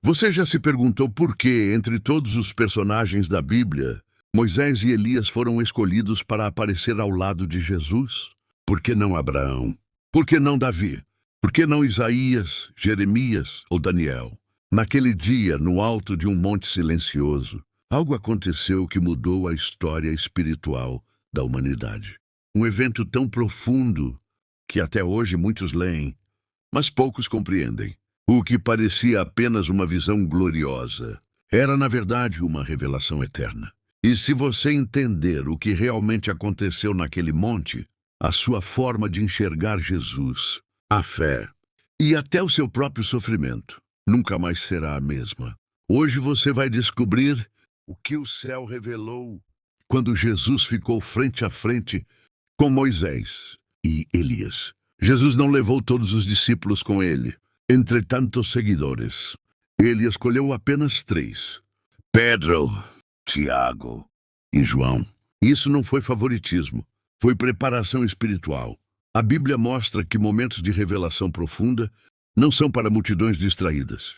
Você já se perguntou por que, entre todos os personagens da Bíblia, Moisés e Elias foram escolhidos para aparecer ao lado de Jesus? Por que não Abraão? Por que não Davi? Por que não Isaías, Jeremias ou Daniel? Naquele dia, no alto de um monte silencioso, algo aconteceu que mudou a história espiritual da humanidade. Um evento tão profundo que até hoje muitos leem, mas poucos compreendem. O que parecia apenas uma visão gloriosa era, na verdade, uma revelação eterna. E se você entender o que realmente aconteceu naquele monte, a sua forma de enxergar Jesus, a fé e até o seu próprio sofrimento nunca mais será a mesma. Hoje você vai descobrir o que o céu revelou quando Jesus ficou frente a frente com Moisés e Elias. Jesus não levou todos os discípulos com ele, entre tantos seguidores. Ele escolheu apenas 3: Pedro, Tiago e João. Isso não foi favoritismo, foi preparação espiritual. A Bíblia mostra que momentos de revelação profunda não são para multidões distraídas,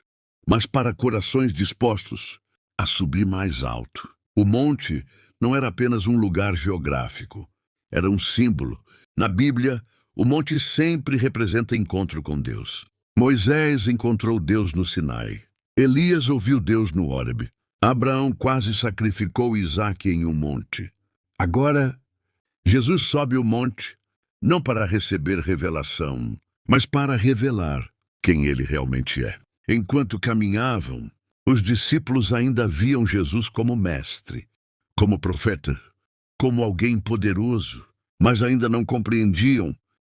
mas para corações dispostos a subir mais alto. O monte não era apenas um lugar geográfico, era um símbolo. Na Bíblia, o monte sempre representa encontro com Deus. Moisés encontrou Deus no Sinai. Elias ouviu Deus no Hórebe. Abraão quase sacrificou Isaque em um monte. Agora, Jesus sobe o monte, não para receber revelação, mas para revelar quem ele realmente é. Enquanto caminhavam, os discípulos ainda viam Jesus como mestre, como profeta, como alguém poderoso, mas ainda não compreendiam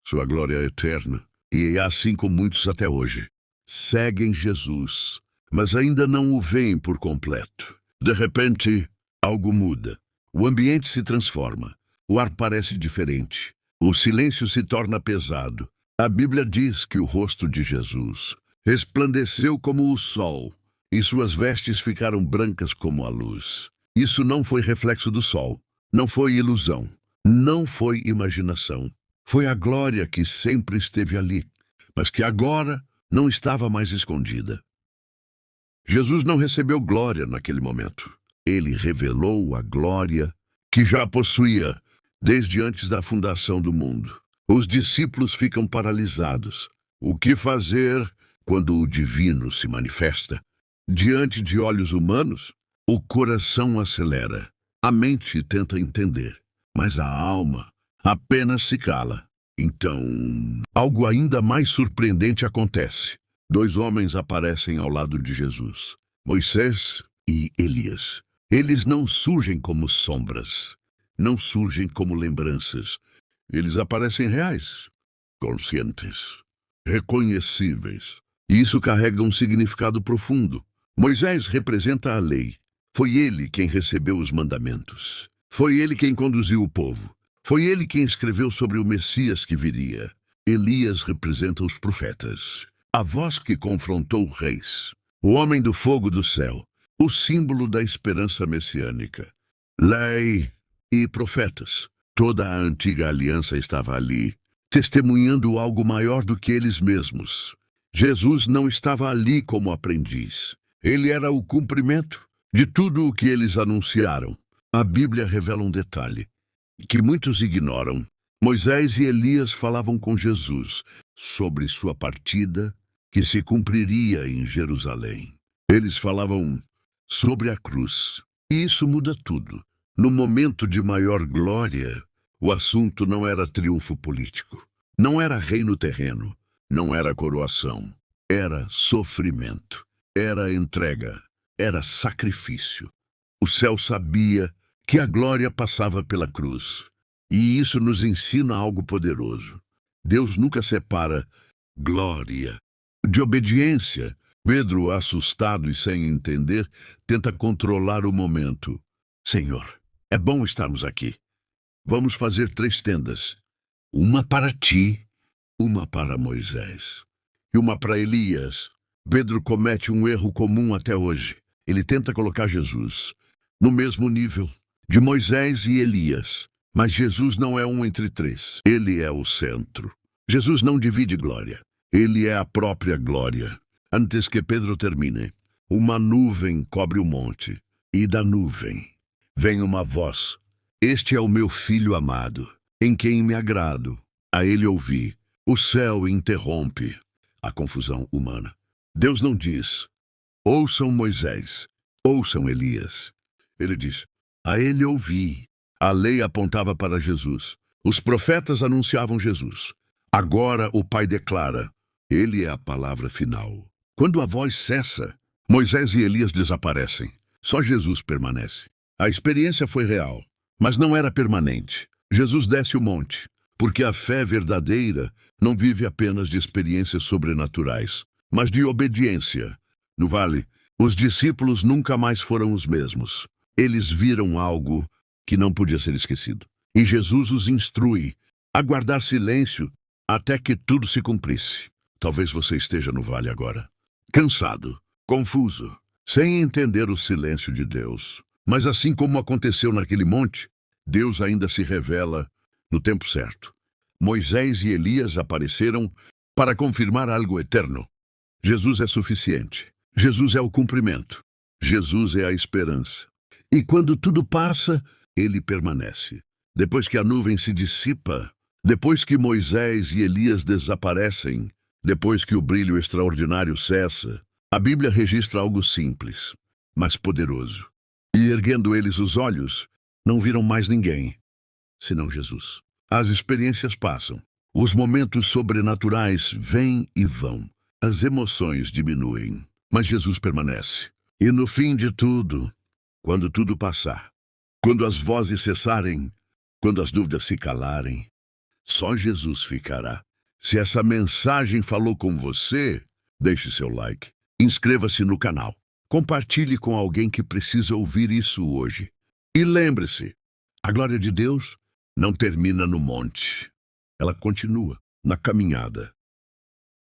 sua glória eterna. E é assim com muitos até hoje. Seguem Jesus, mas ainda não o veem por completo. De repente, algo muda. O ambiente se transforma. O ar parece diferente. O silêncio se torna pesado. A Bíblia diz que o rosto de Jesus resplandeceu como o sol, e suas vestes ficaram brancas como a luz. Isso não foi reflexo do sol, não foi ilusão, não foi imaginação. Foi a glória que sempre esteve ali, mas que agora não estava mais escondida. Jesus não recebeu glória naquele momento. Ele revelou a glória que já possuía desde antes da fundação do mundo. Os discípulos ficam paralisados. O que fazer quando o divino se manifesta? Diante de olhos humanos, o coração acelera. A mente tenta entender, mas a alma apenas se cala. Então, algo ainda mais surpreendente acontece. 2 homens aparecem ao lado de Jesus, Moisés e Elias. Eles não surgem como sombras, não surgem como lembranças. Eles aparecem reais, conscientes, reconhecíveis. E isso carrega um significado profundo. Moisés representa a lei. Foi ele quem recebeu os mandamentos. Foi ele quem conduziu o povo. Foi ele quem escreveu sobre o Messias que viria. Elias representa os profetas, a voz que confrontou reis, o homem do fogo do céu, o símbolo da esperança messiânica. Lei e profetas. Toda a antiga aliança estava ali, testemunhando algo maior do que eles mesmos. Jesus não estava ali como aprendiz. Ele era o cumprimento de tudo o que eles anunciaram. A Bíblia revela um detalhe que muitos ignoram. Moisés e Elias falavam com Jesus sobre sua partida que se cumpriria em Jerusalém. Eles falavam sobre a cruz. E isso muda tudo. No momento de maior glória, o assunto não era triunfo político, não era reino terreno, não era coroação, era sofrimento, era entrega, era sacrifício. O céu sabia que a glória passava pela cruz. E isso nos ensina algo poderoso. Deus nunca separa glória de obediência. Pedro, assustado e sem entender, tenta controlar o momento. Senhor, é bom estarmos aqui. Vamos fazer 3 tendas. Uma para ti, uma para Moisés e uma para Elias. Pedro comete um erro comum até hoje. Ele tenta colocar Jesus no mesmo nível de Moisés e Elias. Mas Jesus não é um entre 3. Ele é o centro. Jesus não divide glória. Ele é a própria glória. Antes que Pedro termine, uma nuvem cobre o monte, e da nuvem vem uma voz: Este é o meu filho amado, em quem me agrado. A ele ouvi. O céu interrompe a confusão humana. Deus não diz: ouçam Moisés, ouçam Elias. Ele diz: a ele ouvi. A lei apontava para Jesus. Os profetas anunciavam Jesus. Agora o Pai declara: ele é a palavra final. Quando a voz cessa, Moisés e Elias desaparecem. Só Jesus permanece. A experiência foi real, mas não era permanente. Jesus desce o monte, porque a fé verdadeira não vive apenas de experiências sobrenaturais, mas de obediência. No vale, os discípulos nunca mais foram os mesmos. Eles viram algo que não podia ser esquecido. E Jesus os instrui a guardar silêncio até que tudo se cumprisse. Talvez você esteja no vale agora, cansado, confuso, sem entender o silêncio de Deus. Mas assim como aconteceu naquele monte, Deus ainda se revela no tempo certo. Moisés e Elias apareceram para confirmar algo eterno. Jesus é suficiente. Jesus é o cumprimento. Jesus é a esperança. E quando tudo passa, ele permanece. Depois que a nuvem se dissipa, depois que Moisés e Elias desaparecem, depois que o brilho extraordinário cessa, a Bíblia registra algo simples, mas poderoso. E erguendo eles os olhos, não viram mais ninguém, senão Jesus. As experiências passam. Os momentos sobrenaturais vêm e vão. As emoções diminuem, mas Jesus permanece. E no fim de tudo, quando tudo passar, quando as vozes cessarem, quando as dúvidas se calarem, só Jesus ficará. Se essa mensagem falou com você, deixe seu like, inscreva-se no canal, compartilhe com alguém que precisa ouvir isso hoje. E lembre-se, a glória de Deus não termina no monte, ela continua na caminhada.